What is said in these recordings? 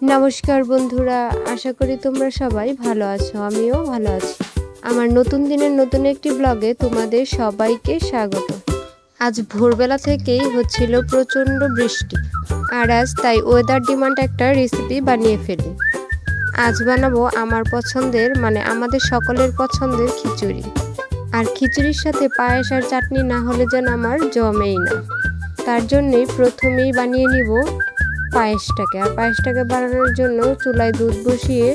নমস্কার বন্ধুরা, আশা করি তোমরা সবাই ভালো আছো। আমিও ভালো আছি। আমার নতুন দিনের নতুন একটি ব্লগে তোমাদের সবাইকে স্বাগত। আজ ভোরবেলা থেকেই হচ্ছিল প্রচণ্ড বৃষ্টি, আর আজ তাই ওয়েদার ডিমান্ড একটা রেসিপি বানিয়ে ফেলি। আজ বানাবো আমার পছন্দের আমাদের সকলের পছন্দের খিচুড়ি। আর খিচুড়ির সাথে পায়েস আর চাটনি না হলে যেন আমার জমেই না। তার জন্যেই প্রথমেই বানিয়ে নিব পায়েসটাকে। আর পায়েসটাকে বানানোর জন্য চুলায় দুধ বসিয়ে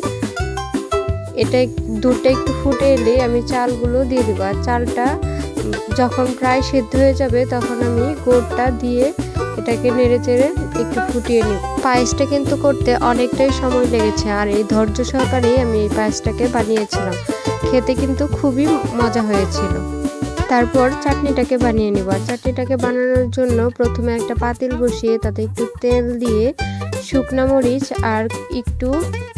দুধটা একটু ফুটে এলে আমি চালগুলো দিয়ে দেবো। আর চালটা যখন প্রায় সেদ্ধ হয়ে যাবে তখন আমি গুড়টা দিয়ে এটাকে নেড়ে চেড়ে একটু ফুটিয়ে নিব। পায়েসটা কিন্তু করতে অনেকটাই সময় লেগেছে, আর এই ধৈর্য সহকারেই আমি এই পায়েসটাকে বানিয়েছিলাম। খেতে কিন্তু খুবই মজা হয়েছিল। তারপর চাটনিটাকে বানিয়ে নেব। আর চাটনিটাকে বানানোর জন্য প্রথমে একটা পাতিল বসিয়ে তাতে একটু তেল দিয়ে শুকনো মরিচ আর একটু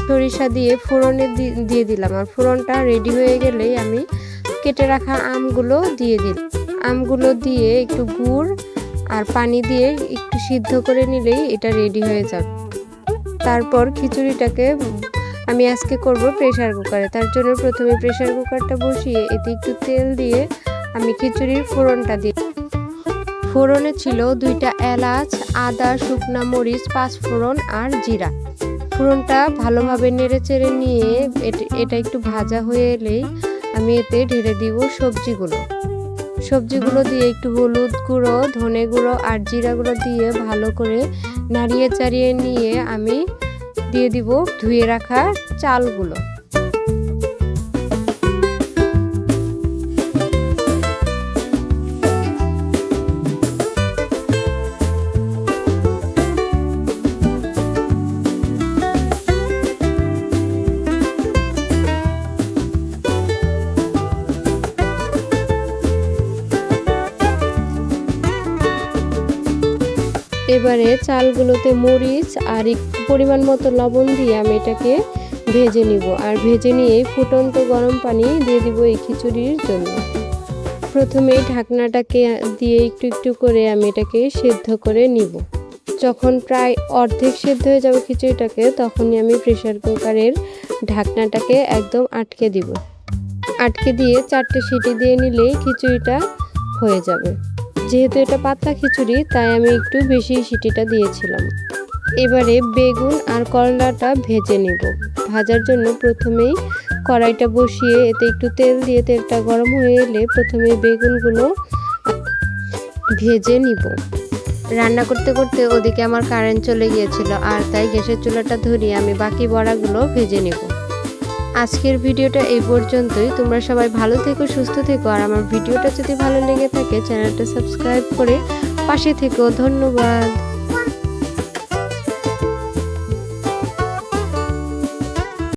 সরিষা দিয়ে ফোড়নে দিয়ে দিলাম। আর ফোড়নটা রেডি হয়ে গেলেই আমি কেটে রাখা আমগুলো দিয়ে দিলাম। আমগুলো দিয়ে একটু গুড় আর পানি দিয়ে একটু সিদ্ধ করে নিলেই এটা রেডি হয়ে যাবে। তারপর খিচুড়িটাকে আমি আজকে করব প্রেসার কুকারে। তার জন্য প্রথমে প্রেসার কুকারটা বসিয়ে এতে একটু তেল দিয়ে আমি খিচুড়ির ফোড়নটা দিই। ফোড়নে ছিল 2টা এলাচ, আদা, শুকনা মরিচ, 5 ফোড়ন আর জিরা। ফোড়নটা ভালোভাবে নেড়ে চেড়ে নিয়ে এটা একটু ভাজা হয়ে এলেই আমি এতে ঢেলে দিব সবজিগুলো দিয়ে একটু হলুদ গুঁড়ো, ধনে গুঁড়ো আর জিরা গুঁড়ো দিয়ে ভালো করে নাড়িয়ে চাড়িয়ে নিয়ে আমি দিয়ে দিব ধুয়ে রাখা চালগুলো। এবারে চালগুলোতে মরিচ আর একটু পরিমাণ মতো লবণ দিয়ে আমি এটাকে ভেজে নিব। আর ভেজে নিয়ে ফুটন্ত গরম পানি দিয়ে দিব এই খিচুড়ির জন্য। প্রথমে ঢাকনাটাকে দিয়ে একটু একটু করে আমি এটাকে সেদ্ধ করে নিব। যখন প্রায় অর্ধেক সেদ্ধ হয়ে যাবে খিচুড়িটাকে, তখনই আমি প্রেসার কুকারের ঢাকনাটাকে একদম আটকে দিব। আটকে দিয়ে 4টে সিটি দিয়ে নিলেই খিচুড়িটা হয়ে যাবে। যেহেতু এটা পাতলা খিচুড়ি তাই আমি একটু বেশি সিটিটা দিয়েছিলাম। এবারে বেগুন আর করলাটা ভেজে নেব। ভাজার জন্য প্রথমেই কড়াইটা বসিয়ে এতে একটু তেল দিয়ে তেলটা গরম হয়ে এলে প্রথমে বেগুনগুলো ভেজে নিব। রান্না করতে করতে ওদিকে আমার কারেন্ট চলে গিয়েছিল, আর তাই গ্যাসের চুলাটা ধরিয়ে আমি বাকি বড়াগুলো ভেজে নেব। আজকের ভিডিওটা এই পর্যন্তই। তোমরা সবাই ভালো থেকো, সুস্থ থেকো। আর আমার ভিডিওটা যদি ভালো লেগে থাকে চ্যানেলটা সাবস্ক্রাইব করে পাশে থেকো। ধন্যবাদ।